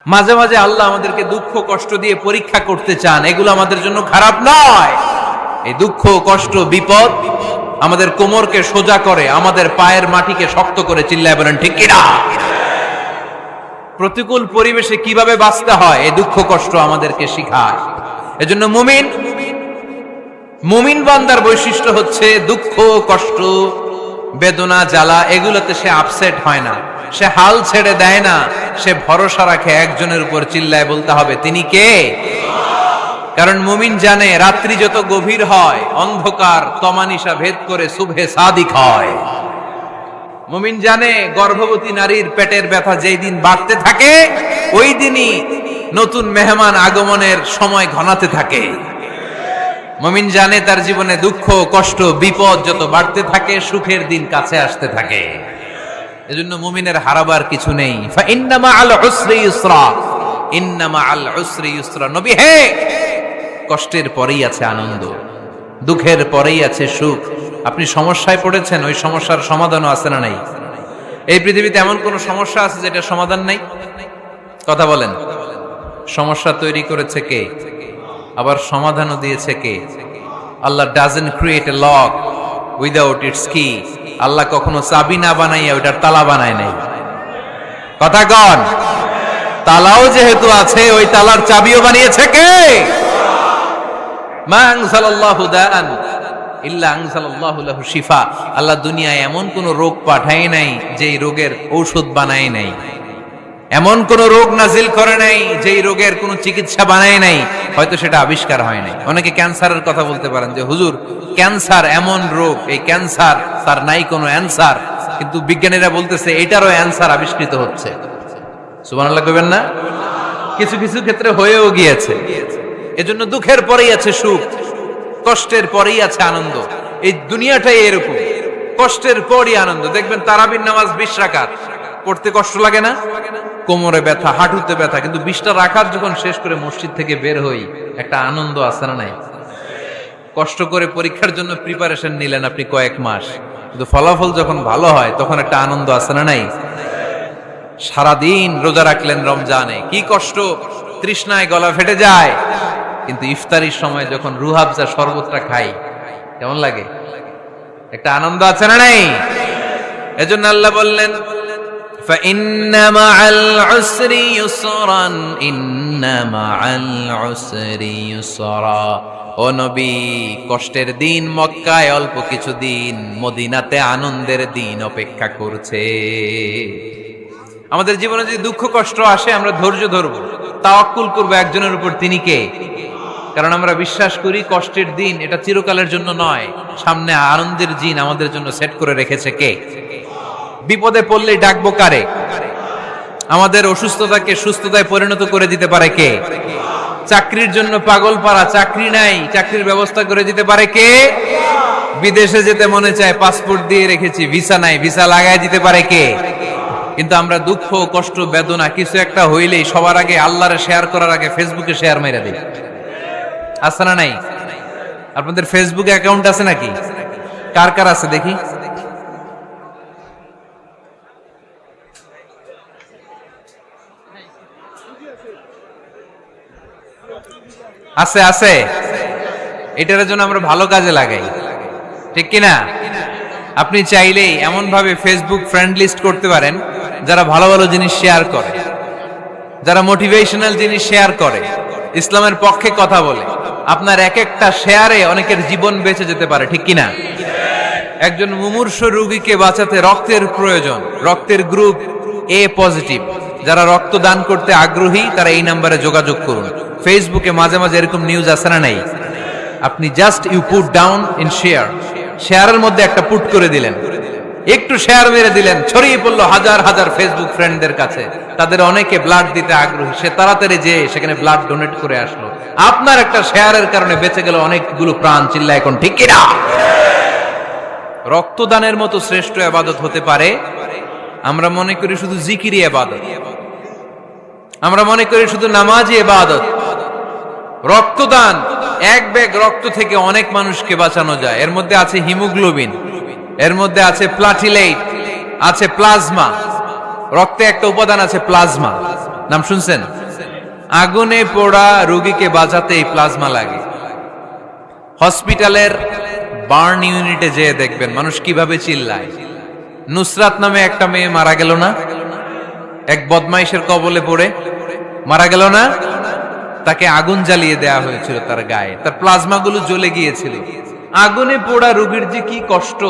মাঝে মাঝে আল্লাহ আমাদেরকে দুঃখ কষ্ট দিয়ে পরীক্ষা করতে চান, এগুলো আমাদের জন্য খারাপ নয়। এই দুঃখ কষ্ট বিপদ আমাদের কোমরকে সোজা করে, আমাদের পায়ের মাটিকে শক্ত করে। চিল্লায় বলেন ঠিক কিনা? প্রতিকূল পরিবেশে কিভাবে বাঁচতে হয় এই দুঃখ কষ্ট আমাদেরকে শিখায়। এজন্য মুমিন বান্দার বৈশিষ্ট্য হচ্ছে দুঃখ কষ্ট বেদনা জ্বালা এগুলোতে সে আপসেট হয় না, সে হাল ছেড়ে দেয় না, সে ভরসা রাখে একজনের উপর। চিল্লায় বলতে হবে তিনি কে? কারণ মুমিন জানে রাত্রি যত গভীর হয় অন্ধকার তমানিসা ভেদ করে সুবহে সাদিক হয়। মুমিন জানে গর্ভবতী নারীর পেটের ব্যথা যেই দিন বাড়তে থাকে ওই দিনই নতুন মেহমান আগমনের সময় ঘনাতে থাকে। মুমিন জানে তার জীবনে দুঃখ কষ্ট বিপদ যত বাড়তে থাকে সুখের দিন কাছে আসতে থাকে। এজন্য মুমিনের হারাবার কিছু নেই। ইন্না মাআল উসরি ইউসরা, ইন্না মাআল উসরি ইউসরা। নবী হে, কষ্টের পরেই আছে আনন্দ, দুঃখের পরেই আছে সুখ। আপনি সমস্যায় পড়েছেন, ওই সমস্যার সমাধানও আছে না নাই? এই পৃথিবীতে এমন কোন সমস্যা আছে যেটা সমাধান নাই? কথা বলেন। সমস্যা তৈরি করেছে কে? আবার সমাধানও দিয়েছে কে? Allah doesn't create a lock without its key. Allah কখনো চাবি না বানাইয়া ওইটার তালা বানায় নাই। কথা কন। তালাও যেহেতু আছে ওই তালার চাবিও বানিয়েছে কে? মা আনজালাল্লাহু দাআন ইল্লা আনজালাল্লাহু লাহু শিফা। আল্লাহ দুনিয়ায় এমন কোন রোগ পাঠায় নাই যেই রোগের ঔষধ বানায় নাই, এমন কোন রোগ নাজিল করে নাই যেই রোগের কোন চিকিৎসা বানায় নাই, হয়তো সেটা আবিষ্কার হয় নাই। অনেকে ক্যান্সারের কথা বলতে পারেন যে হুজুর ক্যান্সার এমন রোগ, এই ক্যান্সার তার নাই কোনো অ্যানসার, কিন্তু বিজ্ঞানীরা বলতেছে এটারও অ্যানসার আবিষ্কৃত হচ্ছে। সুবহানাল্লাহ কইবেন না? কিছু কিছু ক্ষেত্রে হয়েও গিয়েছে। এজন্য দুঃখের পরেই আছে সুখ, কষ্টের পরেই আছে আনন্দ। এই দুনিয়াটাই এরকম, কষ্টের পরই আনন্দ। দেখবেন তারাবির নামাজ 20 রাকাত পড়তে কষ্ট লাগে না? কোমরে ব্যথা, হাঁটুতে ব্যথা, কিন্তু 20টা রাকাত যখন শেষ করে মসজিদ থেকে বের হই একটা আনন্দ আছে না নাই? কষ্ট করে পরীক্ষার জন্য প্রিপারেশন নিলেন আপনি কয়েক মাস, কিন্তু ফলাফল যখন ভালো হয় তখন একটা আনন্দ আছে না নাই? সারাদিন রোজা রাখলেন রমজানে, কি কষ্ট, তৃষ্ণায় গলা ফেটে যায়, কিন্তু ইফতারির সময় যখন রুহাবজা শরবতটা খাই কেমন লাগে? একটা আনন্দ আছে না নাই? এজন্য আল্লাহ বললেন فَإِنَّ مَعَ الْعُسْرِ يُسْرًا إِنَّ مَعَ الْعُسْرِ يُسْرًا। ও নবী, কষ্টের দিন মক্কায় অল্প কিছু দিন, মদিনাতে আনন্দের দিন অপেক্ষা করছে। আমাদের জীবনে যদি দুঃখ কষ্ট আসে আমরা ধৈর্য ধরবো, তাওয়াক্কুল করবো একজনের উপর, তিনি কে? কারণ আমরা বিশ্বাস করি কষ্টের দিন এটা চিরকালের জন্য নয়, সামনে আনন্দের দিন আমাদের জন্য সেট করে রেখেছে কে? বিপদে পড়লেই ডাকবো কারে? আমাদের অসুস্থতাকে সুস্থতায় পরিণত করে দিতে পারে কে? চাকরির জন্য পাগল পারা, চাকরি নাই, চাকরির ব্যবস্থা করে দিতে পারে কে? বিদেশে যেতে মনে চায়, পাসপোর্ট দিয়ে রেখেছি, ভিসা নাই, ভিসা লাগায় দিতে পারে কে? কিন্তু আমরা দুঃখ কষ্ট বেদনা কিছু একটা হইলেই সবার আগে আল্লাহরে শেয়ার করার আগে ফেসবুকে শেয়ার মেরে দিই। আছে না নাই? আপনাদের ফেসবুকে অ্যাকাউন্ট আছে নাকি? কার কার আছে দেখি? আছে আছে। এটার জন্য আমরা ভালো কাজে লাগাই, ঠিক কিনা? আপনি চাইলেই এমন ভাবে ফেসবুক ফ্রেন্ড লিস্ট করতে পারেন যারা ভালো ভালো জিনিস শেয়ার করে, যারা মোটিভেশনাল জিনিস শেয়ার করে, ইসলামের পক্ষে কথা বলে। আপনার এক একটা শেয়ারে অনেকের জীবন বেঁচে যেতে পারে, ঠিক কিনা? একজন মুমূর্ষ রোগীকে বাঁচাতে রক্তের প্রয়োজন, রক্তের গ্রুপ এ পজিটিভ। যারা রক্ত দান করতে আগ্রহী তারা এই নাম্বারে যোগাযোগ করুন। ফেসবুকে মাঝে মাঝে এরকম নিউজ আসে না নাই? আপনি just you put down in share, শেয়ারের মধ্যে একটা পুট করে দিলেন, একটু শেয়ার মেরে দিলেন, ছড়িয়ে পড়লো হাজার হাজার ফেসবুক ফ্রেন্ডদের কাছে। তাদের অনেকে ব্লাড দিতে আগ্রহী, সে তাড়াতাড়ি যে সেখানে ব্লাড ডোনেট করে আসলো। আপনার একটা শেয়ারের কারণে বেঁচে গেল অনেকগুলো প্রাণ। চিল্লা এখন ঠিক কিনা? রক্তদানের মতো শ্রেষ্ঠ ইবাদত হতে পারে? আমরা মনে করি শুধু জিকিরি ইবাদত, আমরা মনে করি শুধু নামাজি ইবাদত। রক্তদান, এক ব্যাগ রক্ত থেকে অনেক মানুষকে বাঁচানো যায়। এর মধ্যে আছে হিমোগ্লোবিন, এর মধ্যে আছে প্লাটিলেট, আছে প্লাজমা। রক্তে একটা উপাদান আছে প্লাজমা। নাম শুনছেন? আগুনে পোড়া রোগীকে বাঁচাতে এই প্লাজমা লাগে। হসপিটালের বার্ন ইউনিটে যেয়ে দেখবেন মানুষ কিভাবে চিল্লায়। নুসরাত নামে একটা মেয়ে মারা গেল না, এক বদমাইশের কবলে পড়ে মারা গেল না? তাকে আগুন জ্বালিয়ে দেয়া হয়েছিল তার গায়ে, তার প্লাজমা গুলো জ্বলে গিয়েছিল। আগুনে পোড়া রোগীর যে কি কষ্ট,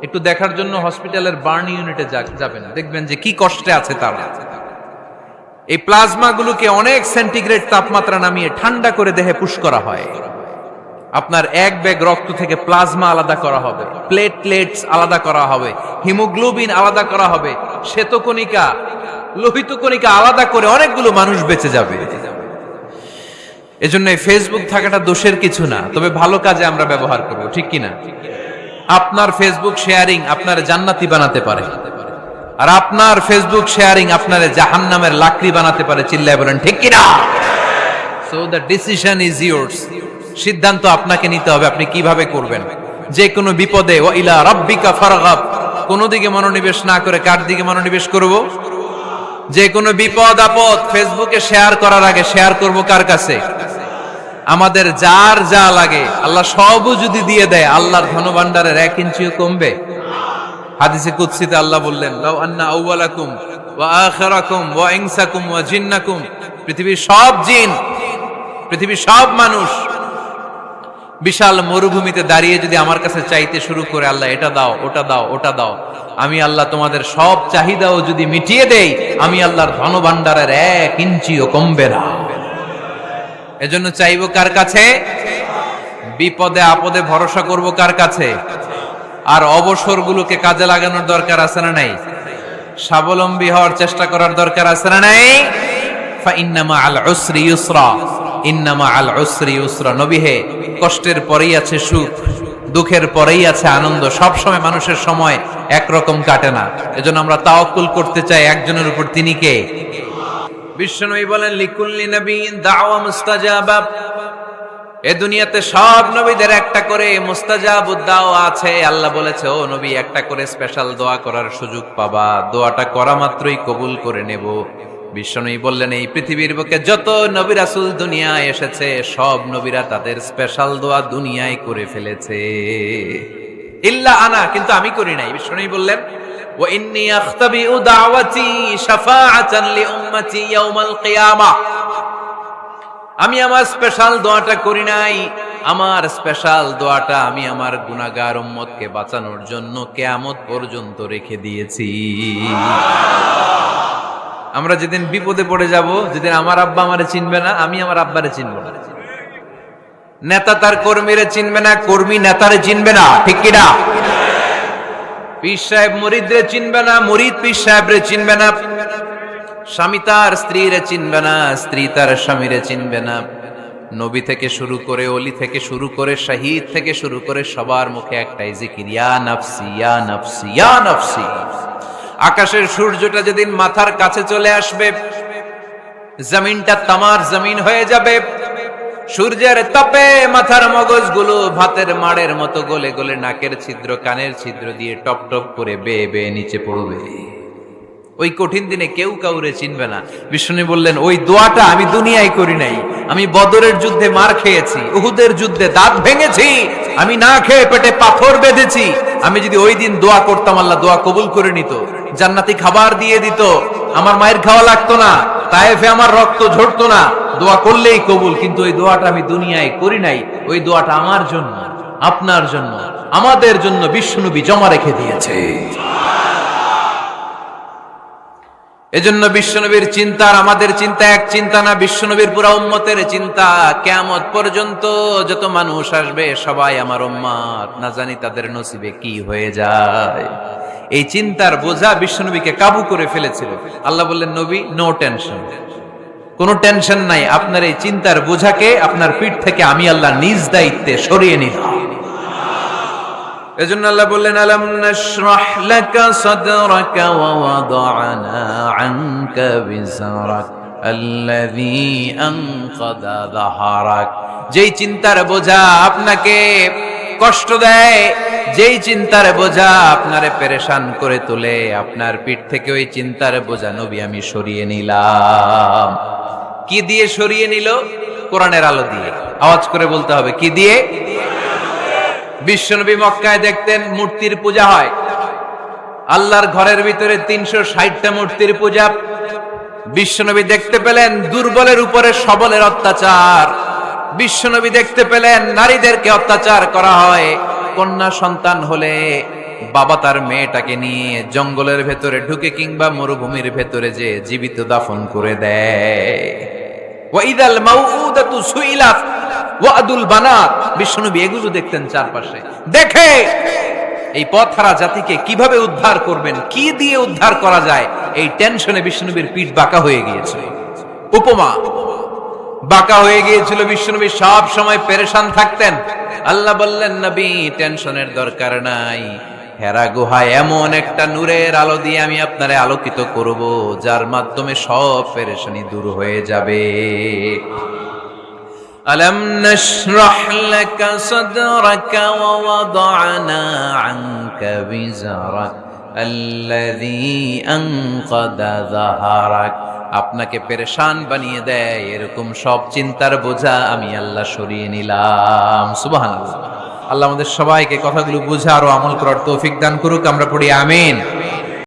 একটু দেখার জন্য হসপিটালের বার্ন ইউনিটে যাবেন, দেখবেন যে কি কষ্টে আছে তারা। এই প্লাজমা গুলোকে অনেক সেন্টিগ্রেড তাপমাত্রা নামিয়ে ঠান্ডা করে দেহে পুশ করা হয়। আপনার এক ব্যাগ রক্ত থেকে প্লাজমা আলাদা করা হবে, প্লেটলেটস আলাদা করা হবে, হিমোগ্লোবিন আলাদা করা হবে, শ্বেতকণিকা, লোহিত কণিকা আলাদা করে অনেকগুলো মানুষ বেঁচে যাবে। এজন্য ফেসবুক থাকাটা দোষের কিছু না, তবে ভালো কাজে আমরা ব্যবহার করব, ঠিক কিনা? আপনার ফেসবুক শেয়ারিং আপনার জান্নাতি বানাতে পারে, আর আপনার ফেসবুক শেয়ারিং আপনার জাহান্নামের লাকড়ি বানাতে পারে। চিল্লায় বলেন ঠিক কিনা? So the decision is yours. সিদ্ধান্ত আপনাকে নিতে হবে, আপনি কিভাবে করবেন। যে কোনো বিপদে ওয়া ইলা রাব্বিকা ফারগাব, কোন দিকে মনোনিবেশ না করে কার দিকে মনোনিবেশ করব? যে কোনো বিপদ আপদ ফেসবুকে শেয়ার করার আগে শেয়ার করব কার কাছে? আমাদের যার যা লাগে আল্লাহ সবও যদি দিয়ে দেয়, আল্লাহর ধনভাণ্ডারের 1 ইঞ্চিও কমবে? হাদিসে কুদসিতে আল্লাহ বললেন, লাউ আন্না আউওয়ালাকুম ওয়া আখিরাকুম ওয়া ইনসাকুম ওয়া জিন্নাকুম, পৃথিবীর সব জিন, পৃথিবীর সব মানুষ বিশাল মরুভূমিতে দাঁড়িয়ে যদি আমার কাছে চাইতে শুরু করে, আল্লাহ এটা দাও, ওটা দাও, ওটা দাও, আমি আল্লাহ তোমাদের সব চাহিদাও যদি মিটিয়ে দেই, আমি আল্লাহর ধনভাণ্ডারের 1 ইঞ্চিও কমবে না। এজন্য চাইবো কার কাছে? বিপদে আপদে ভরসা করব কার কাছে? আর অবসরগুলোকে কাজে লাগানোর দরকার আছে না নাই? স্বাবলম্বী হওয়ার চেষ্টা করার দরকার আছে না নাই? ফা ইন্নামা আল উসরি ইউসরা, ইন্নামা আল উসরি ইউসরা। নবী হে, কষ্টের পরেই আছে সুখ, দুঃখের পরেই আছে আনন্দ। সব সময় মানুষের সময় একরকম কাটে না। এজন্য আমরা তাওয়াক্কুল করতে চাই একজনের উপর, তিনি কে? বিশ্বনবী বলেন, লিকুল্লি নবিয়্যিন দাওয়া মুস্তাজাবা। এই দুনিয়াতে সব নবীদের একটা করে মুস্তাজাবুদ দাওয়া আছে। আল্লাহ বলেছে, ও নবী, একটা করে স্পেশাল দোয়া করার সুযোগ পাবা, দোয়াটা করা মাত্রই কবুল করে নেব। বিশ্বনবী বললেন, এই পৃথিবীর বুকে যত নবী রাসূল দুনিয়ায় এসেছে, সব নবীরা তাদের স্পেশাল দোয়া দুনিয়ায় করে ফেলেছে, ইল্লা আনা, কিন্তু আমি করি নাই। বিশ্বনবী বললেন, ওয়া ইন্নী আখতাবিউ দাওয়াতি শাফাআতান লিউম্মতি ইয়াউমাল কিয়ামাহ। আমি আমার স্পেশাল দোয়াটা করি নাই, আমার স্পেশাল দোয়াটা আমি আমার গুনাহগার উম্মতকে বাঁচানোর জন্য কিয়ামত পর্যন্ত রেখে দিয়েছি। আমরা যেদিন বিপদে পড়ে যাব, যেদিন আমার আব্বা আমারে চিনবে না, আমি আমার আব্বারে চিনব না, নেতা তার কর্মীরে চিনবে না, কর্মী নেতারে চিনবে না, ঠিক কি না? পীর সাহেব মুরিদরে চিনবে না, মুরিদ পীর সাহেবরে চিনবে না, স্বামী তার স্ত্রীরে চিনবে না, স্ত্রী তার স্বামীরে চিনবে না। নবী থেকে শুরু করে, অলি থেকে শুরু করে, শহীদ থেকে শুরু করে সবার মুখে একটাই জিকির, ইয়া নাফসি ইয়া নাফসি ইয়া নাফসি। আকাশের সূর্যটা যেদিন মাথার কাছে চলে আসবে, জমিনটা তামার জমিন হয়ে যাবে, সূর্যের তাপে মাথার মগজগুলো ভাতের মাড়ের মতো গলে গলে নাকের ছিদ্র কানের ছিদ্র দিয়ে টপ টপ করে বেয়ে বেয়ে নিচে পড়বে। ওই কঠিন দিনে কেউ কাউরে চিনবে না। বিষ্ণু বললেন, ওই দোয়াটা আমি দুনিয়ায় করি নাই, আমি বদরের যুদ্ধে মার খেয়েছি, উহুদের যুদ্ধে দাঁত ভেঙেছি, আমি না খেয়ে পেটে পাথর বেঁধেছি। আমি যদি ওই দিন দোয়া করতাম, আল্লাহ দোয়া কবুল করে নিত, জান্নাতি খাবার দিয়ে দিত, আমার মায়ের খাওয়া লাগতো না, তায়েফে আমার রক্ত ঝরতো না, দোয়া করলেই কবুল। কিন্তু ওই দোয়াটা আমি দুনিয়ায় করি নাই, ওই দোয়াটা আমার জন্য, আপনার জন্য, আমাদের জন্য বিশ্বনবী জমা রেখে দিয়েছে। এজন্য বিশ্বনবীর চিন্তা আর আমাদের চিন্তা এক চিন্তা না, বিশ্বনবীর পুরা উম্মতের চিন্তা। কিয়ামত পর্যন্ত যত মানুষ আসবে সবাই আমার উম্মত, না জানি তাদের নসিবে কি হয়ে যায়। এই চিন্তার বোঝা বিশ্বনবীকে কাবু করে ফেলেছিল। আল্লাহ বললেন, নবী, নো টেনশন, কোনো টেনশন নাই, আপনার এই চিন্তার বোঝাকে আপনার পিঠ থেকে আমি আল্লাহ নিজ দায়িত্বে সরিয়ে নিলাম। এজন্য আল্লাহ বললেন, আলাম নাশরাহ লাকা সাদরাকা ওয়া ওয়াদা'না আনকা বিজরাক আল্লাযী আনকাযা যাহরাক। যেই চিন্তার বোঝা আপনাকে কষ্ট দেয়, যেই চিন্তার বোঝা আপনারে পেরেশান করে তোলে, আপনার পিঠ থেকে ওই চিন্তার বোঝা নবী আমি সরিয়ে নিলাম। কি দিয়ে সরিয়ে নিল? কোরআনের আলো দিয়ে। আওয়াজ করে বলতে হবে, কি দিয়ে? বিশ্বনবী মক্কায় দেখতেন মূর্তির পূজা হয়, আল্লাহর ঘরের ভিতরে 360টা মূর্তির পূজা। বিশ্বনবী দেখতে পেলেন দুর্বলের উপরে সবলের অত্যাচার। বিশ্বনবী দেখতে পেলেন নারীদেরকে অত্যাচার করা হয়। কন্যা সন্তান হলে বাবা তার মেয়েটাকে নিয়ে জঙ্গলের ভেতরে ঢুকে কিংবা মরুভূমির ভেতরে যে জীবিত দাফন করে দেয়। ওয়াইদাল মাউউদাতু সুইলাত ওয়াদুল বানাত। বিশ্বনবী এগুলো দেখতেন চারপাশে, দেখে এই পথহারা জাতিকে কিভাবে উদ্ধার করবেন, কি দিয়ে উদ্ধার করা যায়, এই টেনশনে বিশ্বনবীর পিঠ বাঁকা হয়ে গিয়েছিল। উপমা বাঁকা হয়ে গিয়েছিল, বিশ্বনবী সব সময় পেরেশান থাকতেন। আল্লাহ বললেন, নবী টেনশনের দরকার নাই, হেরা গুহায় এমন একটা নূরের আলো দিয়ে আমি আপনারে আলোকিত করব, যার মাধ্যমে সব পেরেশানি দূর হয়ে যাবে। ألم نشرح لك صدرك ووضعنا عنك وزرك الذي أنقض ظهرك। আপনাকে পেরেশান বানিয়ে দেয় এরকম সব চিন্তার বোঝা আমি আল্লাহ সরিয়ে নিলাম। সুবহানাল্লাহ। আল্লাহ আমাদের সবাইকে কথাগুলো বুঝার ও আমল করার তৌফিক দান করুক। আমরা পড়ি আমিন।